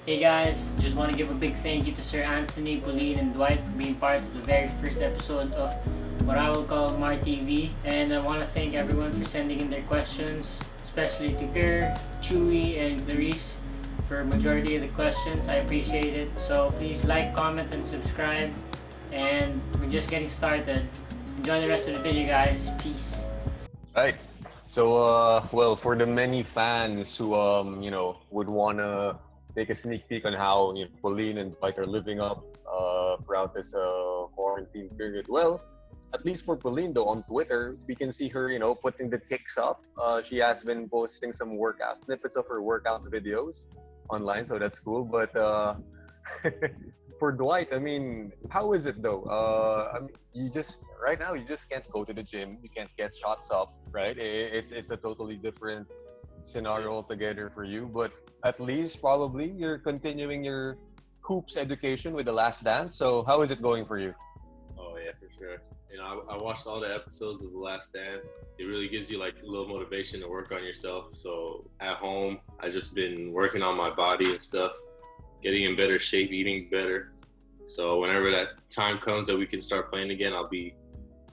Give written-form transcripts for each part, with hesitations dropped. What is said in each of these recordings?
Hey guys, just want to give a big thank you to Sir Anthony, Pauline, and Dwight for being part of the very first episode of what I will call MAR.T.V. And I want to thank everyone for sending in their questions, especially to Kerr, Chewy, and Clarice for majority of the questions. I appreciate it. So please like, comment, and subscribe. And we're just getting started. Enjoy the rest of the video, guys. Peace. Right. So, well, for the many fans who, would want to take a sneak peek on how Pauline and Dwight are living up throughout this quarantine period. Well, at least for Pauline, though, on Twitter, we can see her, putting the kicks up. She has been posting some workout snippets of her workout videos online, so that's cool. But for Dwight, I mean, how is it though? I mean, right now you just can't go to the gym. You can't get shots up, right? It's a totally different scenario altogether for you. But at least probably you're continuing your hoops education with The Last Dance. So how is it going for you? Oh yeah, for sure. I watched all the episodes of The Last Stand. It really gives you like a little motivation to work on yourself. So at home, I just been working on my body and stuff, getting in better shape, eating better. So whenever that time comes that we can start playing again, I'll be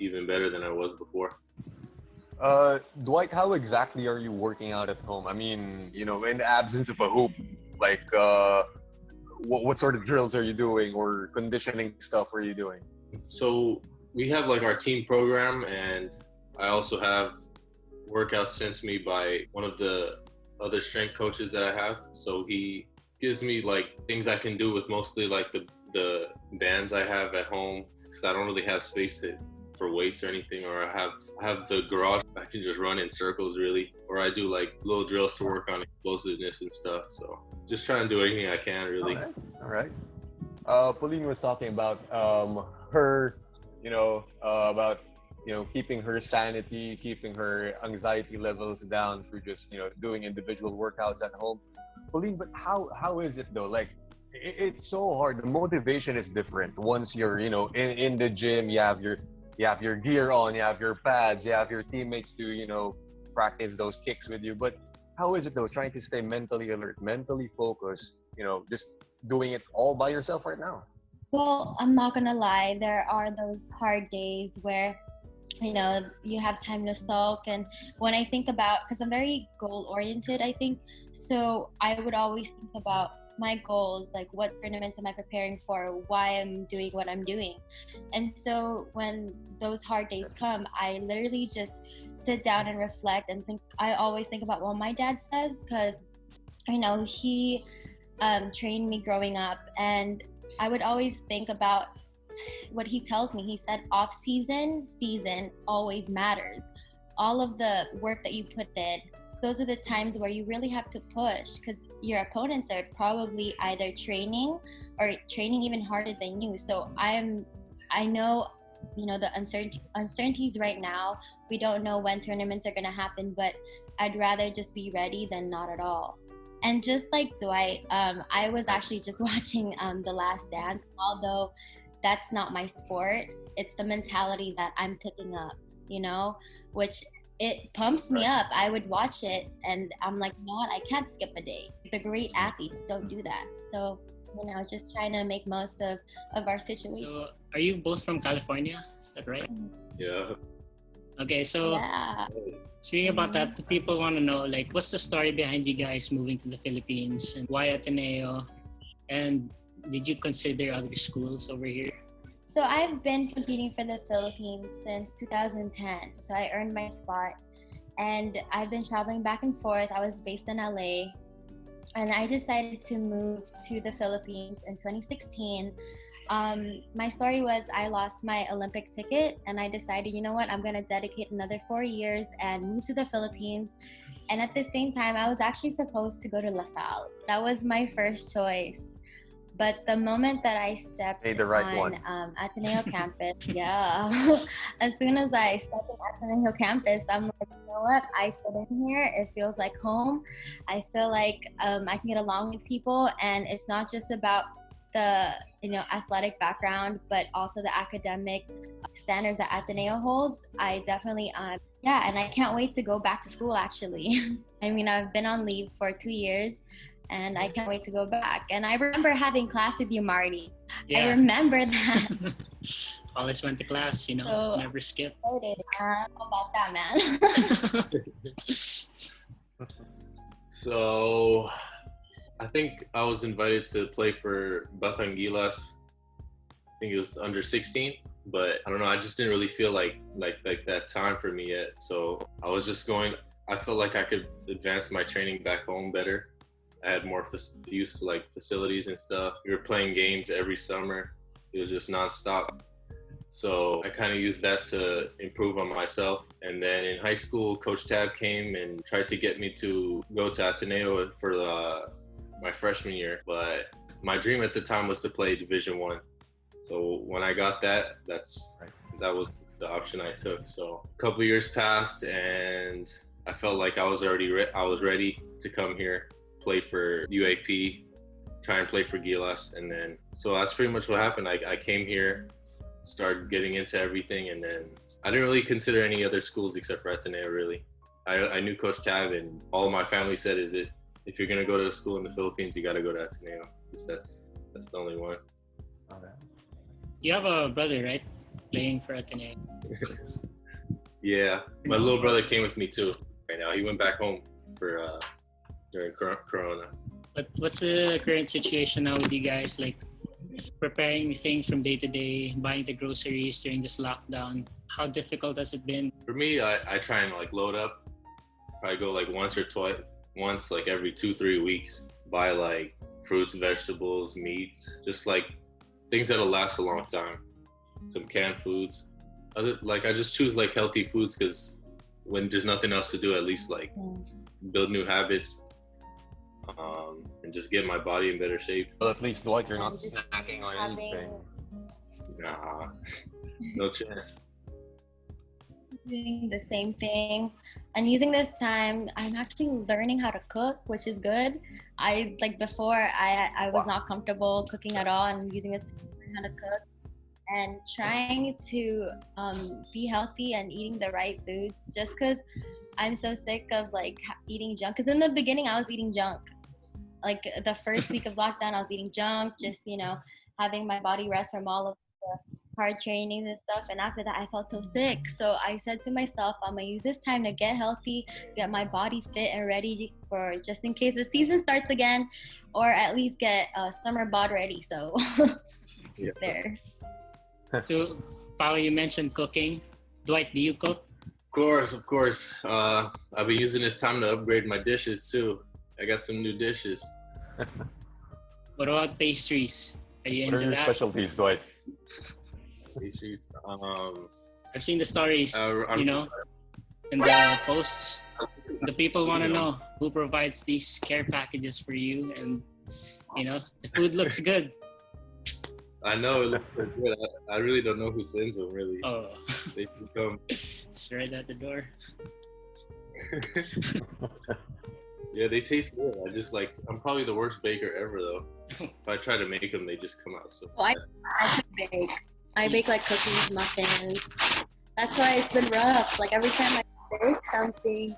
even better than I was before. Dwight, how exactly are you working out at home? I mean, in the absence of a hoop, like, what sort of drills are you doing or conditioning stuff are you doing? So we have like our team program, and I also have workouts sent to me by one of the other strength coaches that I have. So he gives me like things I can do with mostly like the bands I have at home, because I don't really have space for weights or anything, or I have the garage. I can just run in circles really, or I do like little drills to work on explosiveness and stuff. So just trying to do anything I can really. All right. Pauline was talking about her, about keeping her sanity, keeping her anxiety levels down through just doing individual workouts at home. Pauline, but how is it though? Like, it's so hard. The motivation is different. Once you're in the gym, you have your gear on, you have your pads, you have your teammates to practice those kicks with you. But how is it though, trying to stay mentally alert, mentally focused, just doing it all by yourself right now? Well, I'm not gonna lie, there are those hard days where you have time to sulk. And when I think about, because I'm very goal oriented, I think, so I would always think about my goals, like what tournaments am I preparing for, why I'm doing what I'm doing. And so when those hard days come, I literally just sit down and reflect and think. I always think about what my dad says, because he trained me growing up, and I would always think about what he tells me. He said off season always matters. All of the work that you put in, those are the times where you really have to push, because your opponents are probably either training even harder than you. So I know the uncertainties right now. We don't know when tournaments are going to happen, but I'd rather just be ready than not at all. And just like Dwight, I was actually just watching The Last Dance. Although that's not my sport, it's the mentality that I'm picking up, which it pumps me up. I would watch it and I'm like, you know what, I can't skip a day. The great athletes don't do that. So, just trying to make most of our situation. So, are you both from California? Is that right? Yeah. Okay, so Yeah. speaking about that, the people want to know, like, what's the story behind you guys moving to the Philippines, and why Ateneo? And did you consider other schools over here? So I've been competing for the Philippines since 2010. So I earned my spot, and I've been traveling back and forth. I was based in LA, and I decided to move to the Philippines in 2016. My story was I lost my Olympic ticket, and I decided, you know what, I'm going to dedicate another 4 years and move to the Philippines. And at the same time, I was actually supposed to go to LaSalle. That was my first choice. But the moment that I stepped on Ateneo campus, as soon as I stepped on Ateneo campus, I'm like, you know what? I fit in here. It feels like home. I feel like I can get along with people, and it's not just about the athletic background, but also the academic standards that Ateneo holds. I definitely and I can't wait to go back to school. Actually, I mean, I've been on leave for 2 years. and I can't wait to go back. And I remember having class with you, Marty. Yeah. I remember that. Always went to class, you know, So, never skipped. I don't know about that, man. So I think I was invited to play for Batangilas. I think it was under 16, but I don't know. I just didn't really feel like that time for me yet. So I was just going. I felt like I could advance my training back home better. I had more use to like facilities and stuff. We were playing games every summer. It was just nonstop. So I kind of used that to improve on myself. And then in high school, Coach Tab came and tried to get me to go to Ateneo for my freshman year. But my dream at the time was to play Division I. So when I got that, that was the option I took. So a couple years passed, and I felt like I was ready to come here, play for UAP, try and play for Gilas. And then, so that's pretty much what happened. I came here, started getting into everything, and then I didn't really consider any other schools except for Ateneo, really. I knew Coach Tab, and all my family said is if you're gonna go to a school in the Philippines, you gotta go to Ateneo. That's the only one. You have a brother, right? Playing for Ateneo. Yeah, my little brother came with me too. Right now, he went back home for during Corona. But what's the current situation now with you guys? Like preparing things from day to day, buying the groceries during this lockdown. How difficult has it been? For me, I try and like load up. Probably go like once like every 2-3 weeks. Buy like fruits, vegetables, meats, just like things that'll last a long time. Some canned foods. I just choose like healthy foods because when there's nothing else to do, at least like build new habits and just get my body in better shape. Well, at least Dwight, you're not snacking on anything. Nah, no chance. Doing the same thing and using this time, I'm actually learning how to cook, which is good. Before I was not comfortable cooking at all, and using this to learn how to cook and trying to be healthy and eating the right foods, just because I'm so sick of like eating junk. Because in the beginning I was eating junk. Like the first week of lockdown, I was eating junk, just, having my body rest from all of the hard training and stuff. And after that, I felt so sick. So I said to myself, I'm going to use this time to get healthy, get my body fit and ready for just in case the season starts again, or at least get summer bod ready. So Yeah. there. So, Paolo, you mentioned cooking. Dwight, do you cook? Of course. I've been using this time to upgrade my dishes too. I got some new dishes. What about pastries? Are you What are into your that? specialties, Dwight? Pastries. I've seen the stories, in the posts. The people want to know who provides these care packages for you, and the food looks good. I know it looks good. I really don't know who sends them. Really, Oh, they just come. it's right at the door. Yeah, they taste good. I'm probably the worst baker ever though. If I try to make them, they just come out so. Oh, I bake. I bake like cookies, muffins. That's why it's been rough. Like every time I bake something,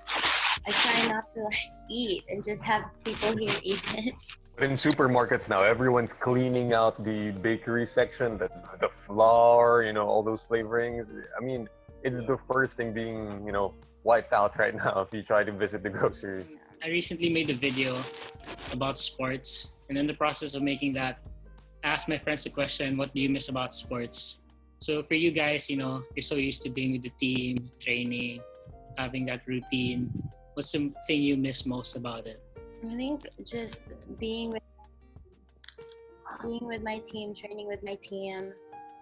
I try not to eat and just have people here eat it. But in supermarkets now, everyone's cleaning out the bakery section, the flour, all those flavorings. I mean, it's the first thing being, wiped out right now if you try to visit the grocery. I recently made a video about sports, and in the process of making that, I asked my friends the question, what do you miss about sports? So for you guys, you're so used to being with the team, training, having that routine. What's the thing you miss most about it? I think just being with my team, training with my team,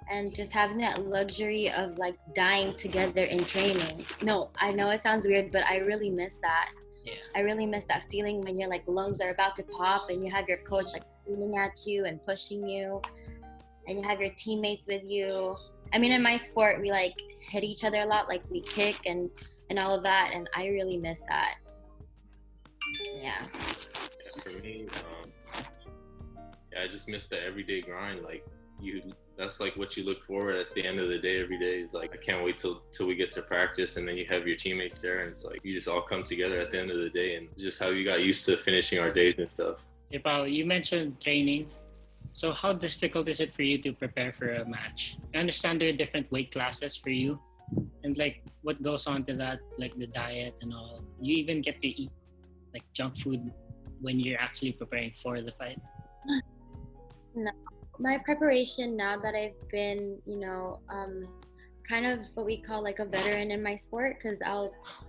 and just having that luxury of like dying together in training. No, I know it sounds weird, but I really miss that. Yeah. I really miss that feeling when your like lungs are about to pop and you have your coach like screaming at you and pushing you, and you have your teammates with you. I mean, in my sport, we like hit each other a lot, like we kick and all of that, and I really miss that. Yeah. For me, I just miss the everyday grind. That's like what you look forward at the end of the day every day. Is like, I can't wait till we get to practice, and then you have your teammates there, and it's like you just all come together at the end of the day, and just how you got used to finishing our days and stuff. Hey, Pao, you mentioned training. So how difficult is it for you to prepare for a match? I understand there are different weight classes for you, and like what goes on to that, like the diet and all. You even get to eat like junk food when you're actually preparing for the fight. No. My preparation now that I've been, kind of what we call like a veteran in my sport, because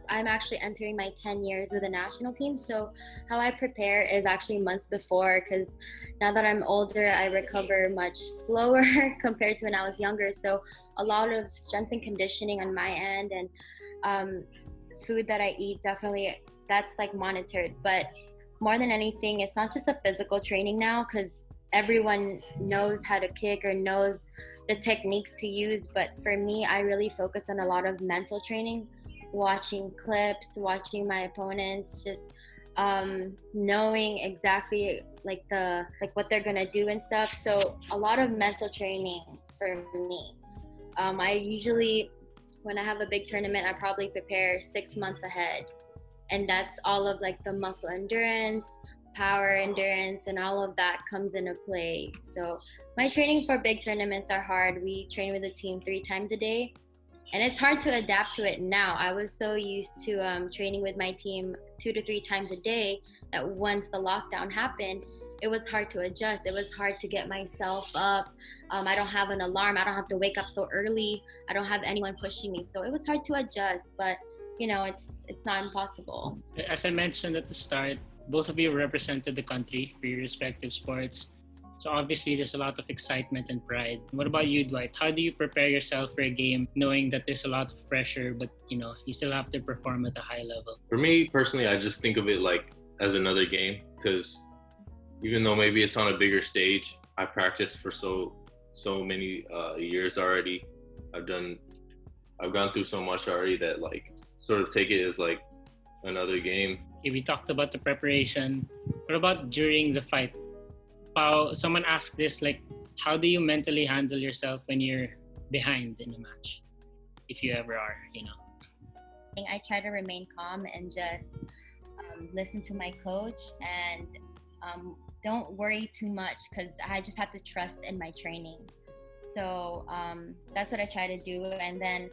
I'm actually entering my 10 years with the national team. So how I prepare is actually months before, because now that I'm older, I recover much slower compared to when I was younger. So a lot of strength and conditioning on my end, and food that I eat, definitely that's like monitored. But more than anything, it's not just the physical training now, because everyone knows how to kick or knows the techniques to use. But for me, I really focus on a lot of mental training, watching clips, watching my opponents, just knowing exactly like what they're gonna do and stuff. So a lot of mental training for me. I usually, when I have a big tournament, I probably prepare 6 months ahead, and that's all of like the muscle endurance, power endurance, and all of that comes into play. So my training for big tournaments are hard. We train with the team 3 times a day, and it's hard to adapt to it now. I was so used to training with my team 2 to 3 times a day that once the lockdown happened, it was hard to adjust. It was hard to get myself up. I don't have an alarm. I don't have to wake up so early. I don't have anyone pushing me. So it was hard to adjust, but it's not impossible. As I mentioned at the start, both of you represented the country for your respective sports. So obviously there's a lot of excitement and pride. What about you, Dwight? How do you prepare yourself for a game knowing that there's a lot of pressure, but you still have to perform at a high level? For me personally, I just think of it like as another game, because even though maybe it's on a bigger stage, I practiced for so many years already. I've gone through so much already that like sort of take it as like another game. Okay, we talked about the preparation. What about during the fight? Pao, someone asked this, like, how do you mentally handle yourself when you're behind in a match? If you ever are, I try to remain calm and just listen to my coach, and don't worry too much, because I just have to trust in my training. So that's what I try to do. And then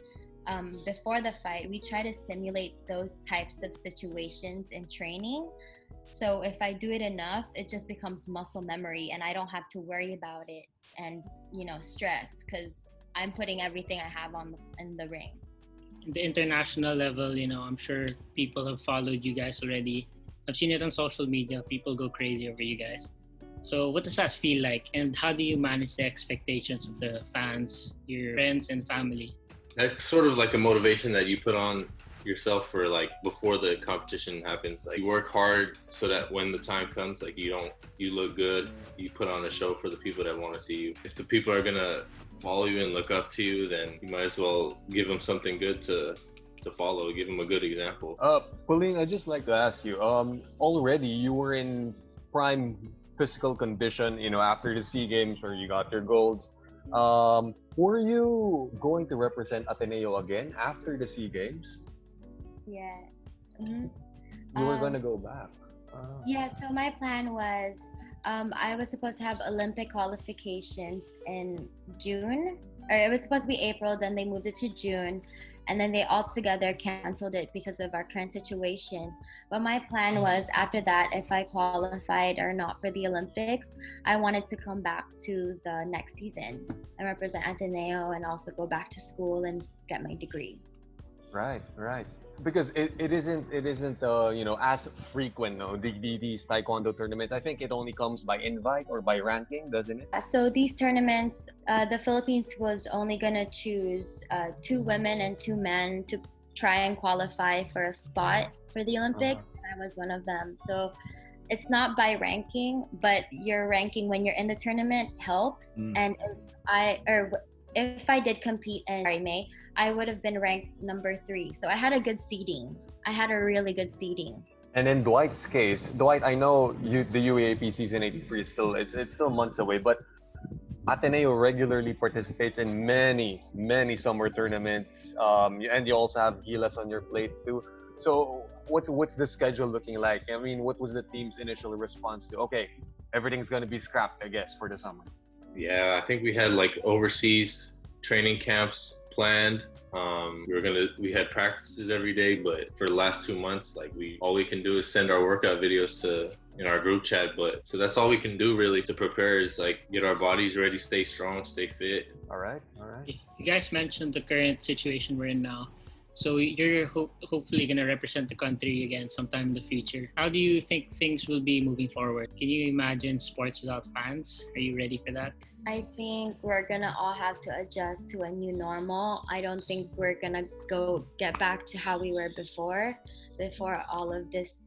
before the fight, we try to simulate those types of situations in training. So if I do it enough, it just becomes muscle memory, and I don't have to worry about it and stress, because I'm putting everything I have in the ring. The international level, I'm sure people have followed you guys already. I've seen it on social media. People go crazy over you guys. So what does that feel like, and how do you manage the expectations of the fans, your friends and family? That's sort of like a motivation that you put on yourself for like before the competition happens. Like you work hard so that when the time comes, like you look good. You put on a show for the people that want to see you. If the people are gonna follow you and look up to you, then you might as well give them something good to follow. Give them a good example. Pauline, I'd just like to ask you. Already you were in prime physical condition. After the SEA Games where you got your golds. Were you going to represent Ateneo again after the SEA Games? Yeah. Mm-hmm. You were going to go back. Yeah, so my plan was I was supposed to have Olympic qualifications in June, or it was supposed to be April, then they moved it to June, and then they altogether canceled it because of our current situation. But my plan was, after that, if I qualified or not for the Olympics, I wanted to come back to the next season and represent Ateneo, and also go back to school and get my degree. Right. Because it isn't as frequent, no, these taekwondo tournaments. I think it only comes by invite or by ranking, doesn't it? So these tournaments, the Philippines was only gonna choose 2 women and 2 men to try and qualify for a spot for the Olympics. And I was one of them. So it's not by ranking, but your ranking when you're in the tournament helps. And if I did compete in May, I would have been ranked number 3. So I had a good seeding. I had a really good seeding. And in Dwight's case, Dwight, I know the UAAP season 83 is it's still months away, but Ateneo regularly participates in many summer tournaments, and you also have Gilas on your plate too. So what's the schedule looking like? I mean, what was the team's initial response to? Okay, everything's gonna be scrapped, I guess, for the summer. Yeah, I think we had like overseas training camps planned. We had practices every day, but for the last 2 months, like all we can do is send our workout videos to in our group chat. But so that's all we can do really to prepare is like get our bodies ready, stay strong, stay fit. All right, all right. You guys mentioned the current situation we're in now. So you're hopefully going to represent the country again sometime in the future. How do you think things will be moving forward? Can you imagine sports without fans? Are you ready for that? I think we're gonna all have to adjust to a new normal. I don't think we're gonna get back to how we were before all of this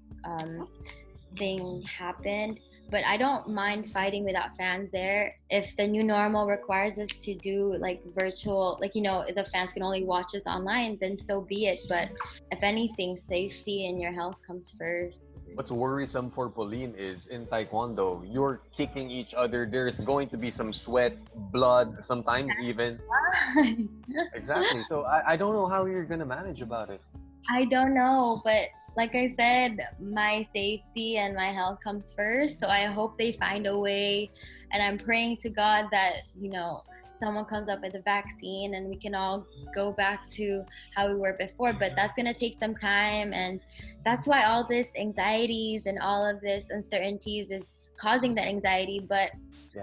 thing happened. But I don't mind fighting without fans there. If the new normal requires us to do like virtual, like, you know, the fans can only watch us online, then so be it. But if anything, safety and your health comes first. What's worrisome for Pauline is in Taekwondo, you're kicking each other. There's going to be some sweat, blood, sometimes even. Exactly. So I don't know how you're going to manage about it. I don't know, but like I said, my safety and my health comes first. So I hope they find a way. And I'm praying to God that, you know, someone comes up with a vaccine and we can all go back to how we were before. But that's going to take some time. And that's why all this anxieties and all of this uncertainties is causing that anxiety. But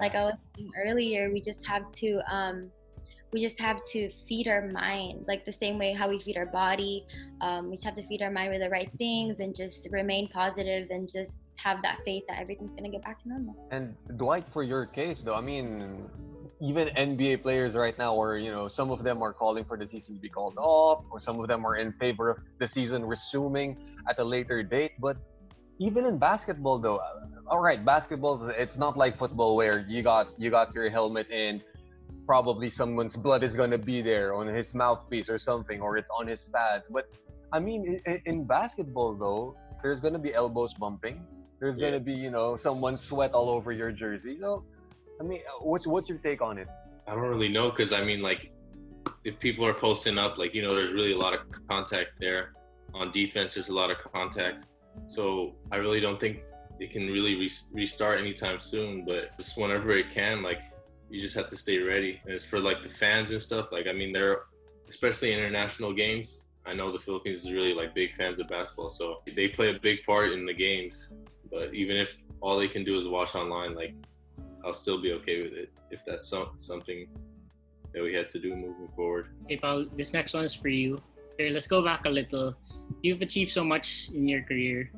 like I was saying earlier, we just have to feed our mind like the same way how we feed our body. We just have to feed our mind with the right things and just remain positive and just have that faith that everything's going to get back to normal. And Dwight, for your case though, I mean, even NBA players right now are, you know, some of them are calling for the season to be called off, or some of them are in favor of the season resuming at a later date. But even in basketball though, all right, basketball, it's not like football where you got your helmet and probably someone's blood is gonna be there on his mouthpiece or something, or it's on his pads. But I mean, in basketball though, there's gonna be elbows bumping. There's gonna be, you know, someone's sweat all over your jersey. So, I mean, what's your take on it? I don't really know, because I mean, like, if people are posting up, like, you know, there's really a lot of contact there. On defense, there's a lot of contact. So I really don't think it can really restart anytime soon. But just whenever it can, like, you just have to stay ready. And it's for like the fans and stuff. Like, I mean, they're, especially international games, I know the Philippines is really like big fans of basketball. So they play a big part in the games. But even if all they can do is watch online, like, I'll still be okay with it if that's something that we had to do moving forward. Okay, Paul, this next one is for you. Here, let's go back a little. You've achieved so much in your career,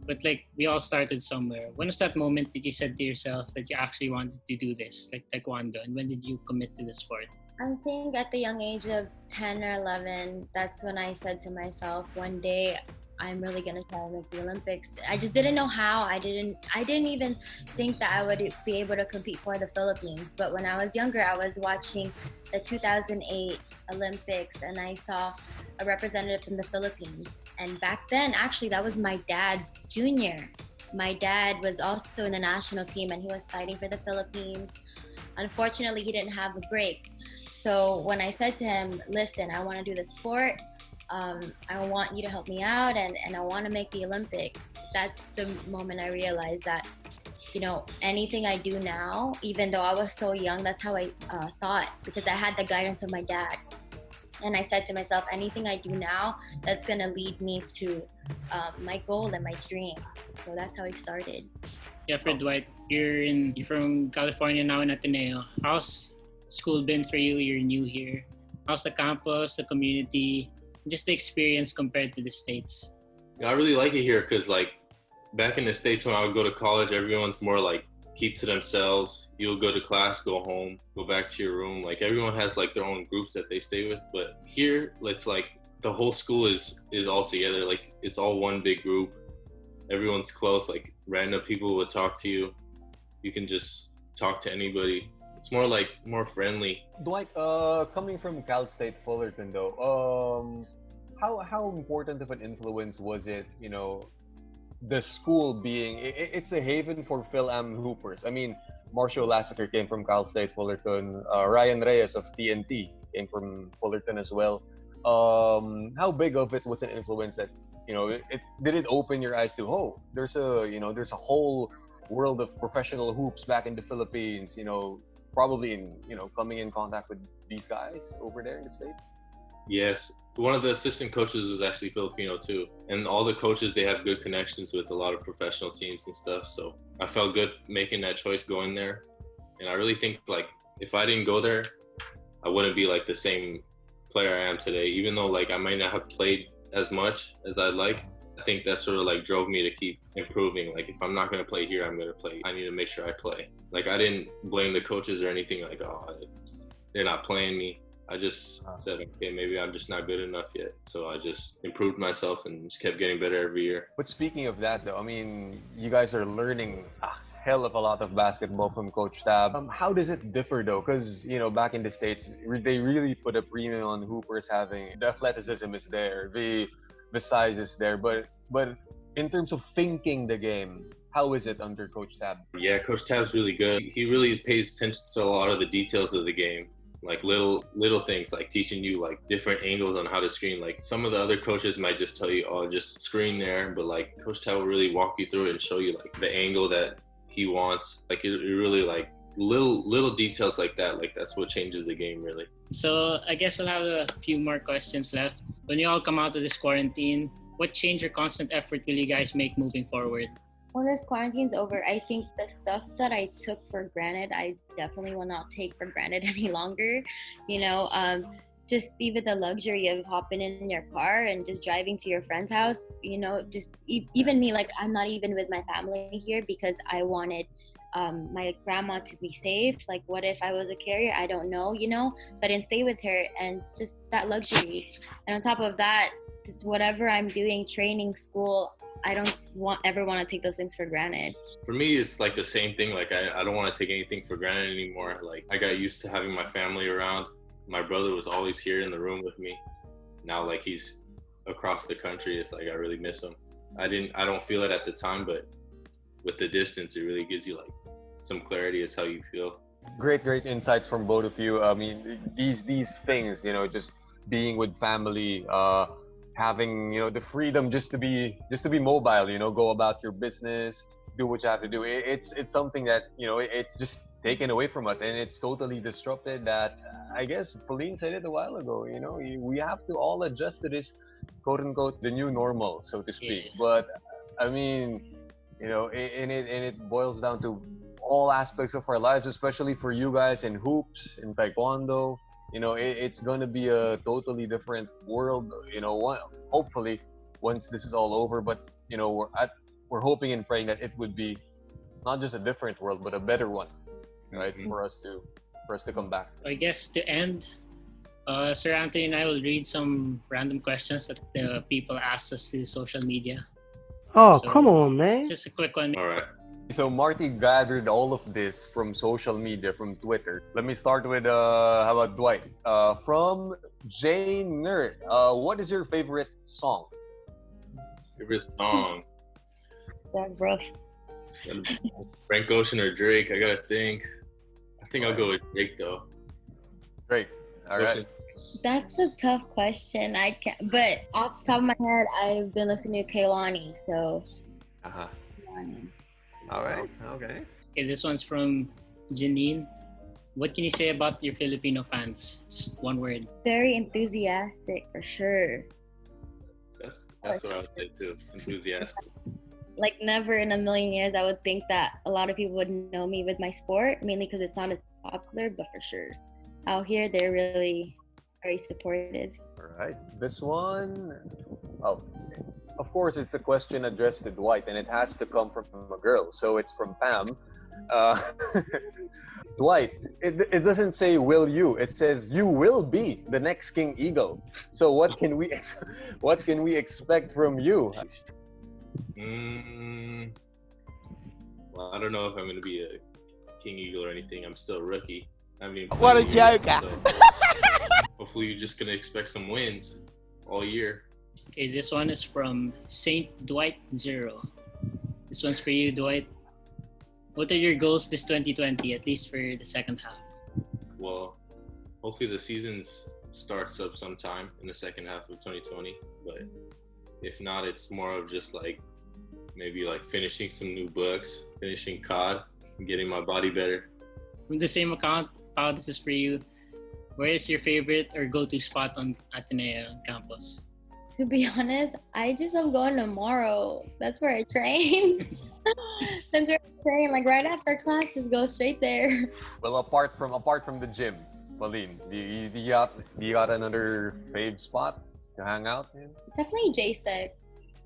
but like we all started somewhere. When was that moment that you said to yourself that you actually wanted to do this, like Taekwondo, and when did you commit to the sport? I think at the young age of 10 or 11, that's when I said to myself, one day I'm really gonna try to make the Olympics. I just didn't know how. I didn't even think that I would be able to compete for the Philippines. But when I was younger, I was watching the 2008 Olympics and I saw a representative from the Philippines. And back then, actually, that was my dad's junior. My dad was also in the national team and he was fighting for the Philippines. Unfortunately, he didn't have a break. So when I said to him, listen, I want to do the sport. I want you to help me out and I want to make the Olympics. That's the moment I realized that, you know, anything I do now, even though I was so young, that's how I thought, because I had the guidance of my dad. And I said to myself, anything I do now, that's going to lead me to my goal and my dream. So that's how I started. Yeah, for Dwight, you're from California now in Ateneo. How's school been for you? You're new here. How's the campus, the community, just the experience compared to the States? Yeah, I really like it here because, like, back in the States when I would go to college, everyone's more like keep to themselves. You'll go to class, go home, go back to your room. Like, everyone has like their own groups that they stay with. But here, it's like the whole school is all together. Like, it's all one big group. Everyone's close. Like, random people will talk to you. You can just talk to anybody. It's more friendly. Dwight, coming from Cal State Fullerton though, how important of an influence was it, you know, the school being, it's a haven for Phil-Am hoopers. I mean, Marshall Lassiter came from Cal State Fullerton, Ryan Reyes of TNT came from Fullerton as well. How big of it was an influence that did it open your eyes to, oh, there's a whole world of professional hoops back in the Philippines, probably coming in contact with these guys over there in the States? Yes, one of the assistant coaches was actually Filipino too, and all the coaches, they have good connections with a lot of professional teams and stuff. So I felt good making that choice going there, and I really think like if I didn't go there, I wouldn't be like the same player I am today. Even though like I might not have played as much as I'd like, I think that sort of like drove me to keep improving. Like if I'm not going to play here, I'm going to play. I need to make sure I play. Like I didn't blame the coaches or anything like, oh, they're not playing me. I just said, okay, maybe I'm just not good enough yet. So I just improved myself and just kept getting better every year. But speaking of that, though, I mean, you guys are learning a hell of a lot of basketball from Coach Tab. How does it differ, though? Because, back in the States, they really put a premium on hoopers having the athleticism is there, the size is there. But in terms of thinking the game, how is it under Coach Tab? Yeah, Coach Tab's really good. He really pays attention to a lot of the details of the game. Like little things, like teaching you like different angles on how to screen. Like some of the other coaches might just tell you, oh, just screen there, but like Coach Tab will really walk you through it and show you like the angle that he wants. Like it really like little details like that. Like that's what changes the game really. So I guess we'll have a few more questions left. When you all come out of this quarantine, what change or constant effort will you guys make moving forward? When this quarantine's over, I think the stuff that I took for granted, I definitely will not take for granted any longer. Just even the luxury of hopping in your car and just driving to your friend's house, even me, like I'm not even with my family here because I wanted my grandma to be safe. Like what if I was a carrier? I don't know, so I didn't stay with her, and just that luxury. And on top of that, just whatever I'm doing, training, school, I don't ever want to take those things for granted. For me, it's like the same thing. Like I don't want to take anything for granted anymore. Like I got used to having my family around. My brother was always here in the room with me. Now like he's across the country. It's like I really miss him. I don't feel it at the time, but with the distance, it really gives you like some clarity as how you feel. Great insights from both of you. I mean, these things, just being with family, having the freedom just to be mobile, go about your business, do what you have to do. It's something that it's just taken away from us, and it's totally disrupted. That I guess Pauline said it a while ago. We have to all adjust to this quote unquote the new normal, so to speak. Yeah. But I mean, and it boils down to all aspects of our lives, especially for you guys in hoops, in taekwondo. It's going to be a totally different world, hopefully once this is all over. But, we're hoping and praying that it would be not just a different world, but a better one, right? Mm-hmm. For us to come back. I guess to end, Sir Anthony and I will read some random questions that the people asked us through social media. Oh, So, come on, man. It's just a quick one. All right. So Marty gathered all of this from social media, from Twitter. Let me start with, how about Dwight? From Jane Nerd. What is your favorite song? Favorite song? That's rough. It's gotta be Frank Ocean or Drake. I gotta think. I think I'll go with Drake though. Great. All right. That's a tough question. I can't, but off the top of my head, I've been listening to Kehlani, so Uh-huh. Kehlani. All right. Okay. Okay, this one's from Janine. What can you say about your Filipino fans? Just one word. Very enthusiastic for sure. That's what I would say too. Enthusiastic. Like never in a million years I would think that a lot of people would know me with my sport, mainly because it's not as popular, but for sure. Out here, they're really very supportive. All right. This one, oh, of course, it's a question addressed to Dwight, and it has to come from a girl. So it's from Pam. Dwight, it doesn't say will you. It says you will be the next King Eagle. So what can we expect from you? Well, I don't know if I'm gonna be a King Eagle or anything. I'm still a rookie. I haven't even What a played yet, joker. so hopefully you're just gonna expect some wins all year. Okay, this one is from Saint Dwight 0. This one's for you, Dwight. What are your goals this 2020, at least for the second half? Well, hopefully the season starts up sometime in the second half of 2020. But If not, it's more of just like maybe like finishing some new books, finishing COD, and getting my body better. From the same account, Pao, this is for you. Where is your favorite or go-to spot on Ateneo campus? To be honest, I just am going tomorrow. That's where I train. That's where I train. Like right after class, just go straight there. Well, apart from the gym, Pauline, do you got another fave spot to hang out in? Definitely JSEC,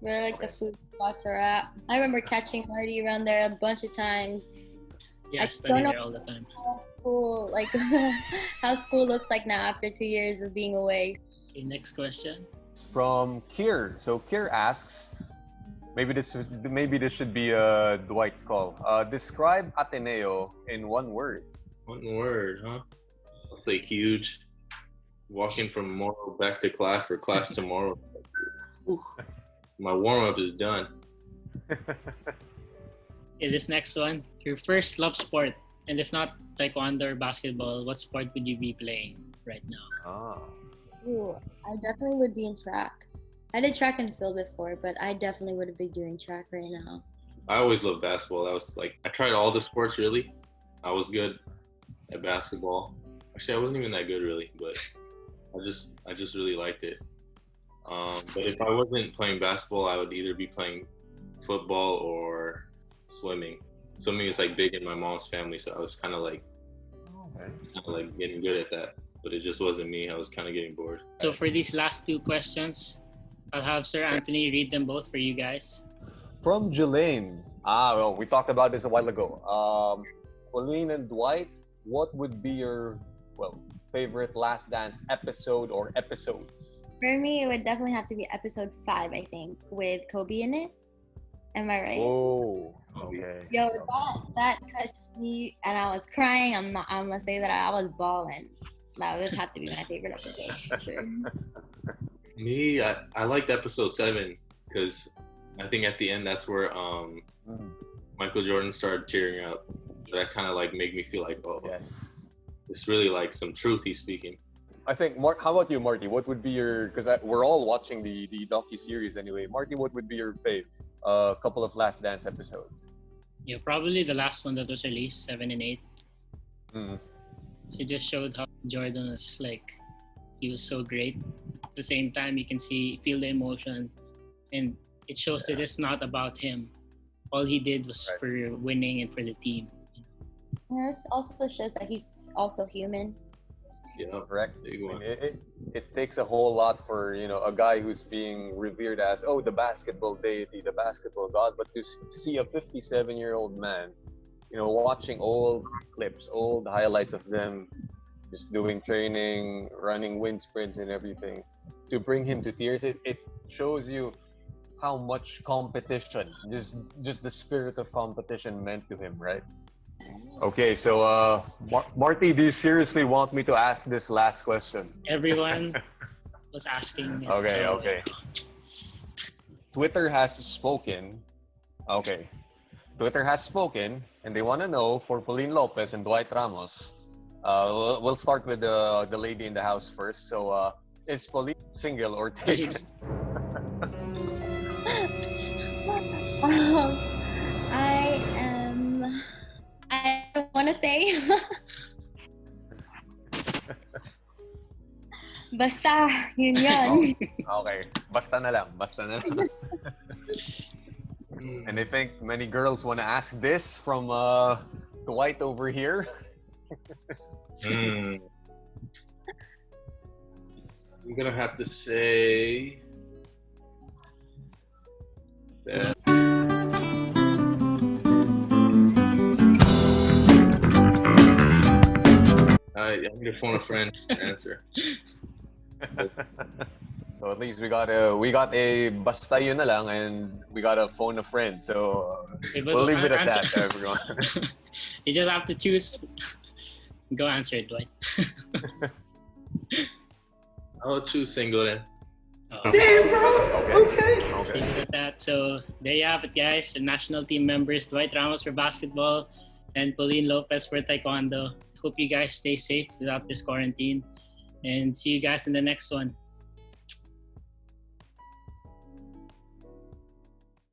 where like the food spots are at. I remember catching Marty around there a bunch of times. Yeah, I study there all the time. How school, like how school looks like now after 2 years of being away. Okay, next question. From Kier. So Kier asks, maybe this should be Dwight's call. Describe Ateneo in one word. One word, huh? I'll say huge. Walking from tomorrow back to class for class tomorrow. My warm-up is done. Okay, this next one. Your first love sport, and if not taekwondo or basketball, what sport would you be playing right now? Ooh, I definitely would be in track. I did track and field before, but I definitely would be doing track right now. I always loved basketball. I tried all the sports really. I was good at basketball. Actually, I wasn't even that good really, but I just really liked it. But if I wasn't playing basketball, I would either be playing football or swimming. Swimming is like big in my mom's family, so I was kind of like getting good at that. But it just wasn't me. I was kind of getting bored. So for these last two questions, I'll have Sir Anthony read them both for you guys. From Jelaine. Well, we talked about this a while ago. Pauline and Dwight, what would be your favorite Last Dance episode or episodes? For me, it would definitely have to be episode 5, I think, with Kobe in it. Am I right? Oh, okay. Yo, that touched me, and I was crying. I'm gonna say that I was bawling. That would have to be my favorite episode, for sure. Me, I liked episode 7 because I think at the end that's where Michael Jordan started tearing up. That kind of like made me feel like, it's really like some truth he's speaking. I think, how about you, Marty? What would be your, because we're all watching the docu-series anyway. Marty, what would be your fave? Couple of Last Dance episodes. Yeah, probably the last one that was released, 7 and 8. Mm. So it just showed how Jordan was like, he was so great. At the same time, you can feel the emotion, and it shows that it's not about him. All he did was for winning and for the team. Yeah, it also shows that he's also human. Yeah, correct. Big one. It takes a whole lot for a guy who's being revered as the basketball deity, the basketball god, but to see a 57-year-old man, watching old clips, old highlights of them just doing training, running wind sprints and everything, to bring him to tears, it shows you how much competition, just the spirit of competition meant to him, right? Okay, so Marty, do you seriously want me to ask this last question? Everyone was asking. Okay. Twitter has spoken. Okay. Twitter has spoken, and they want to know for Pauline Lopez and Dwight Ramos. We'll start with the lady in the house first. So, is Pauline single or taken? I want to say basta, yun. Okay, basta na lang. And I think many girls want to ask this from Dwight over here. I'm gonna have to say that. I need to phone a friend to answer. So at least we got a basta yun na lang, and we got a phone a friend. So we'll leave it at that, everyone. You just have to choose. Go answer it, Dwight. I'll choose single then. Damn, bro. Okay. Stay with that. So there you have it, guys. The national team members: Dwight Ramos for basketball and Pauline Lopez for taekwondo. Hope you guys stay safe without this quarantine, and see you guys in the next one.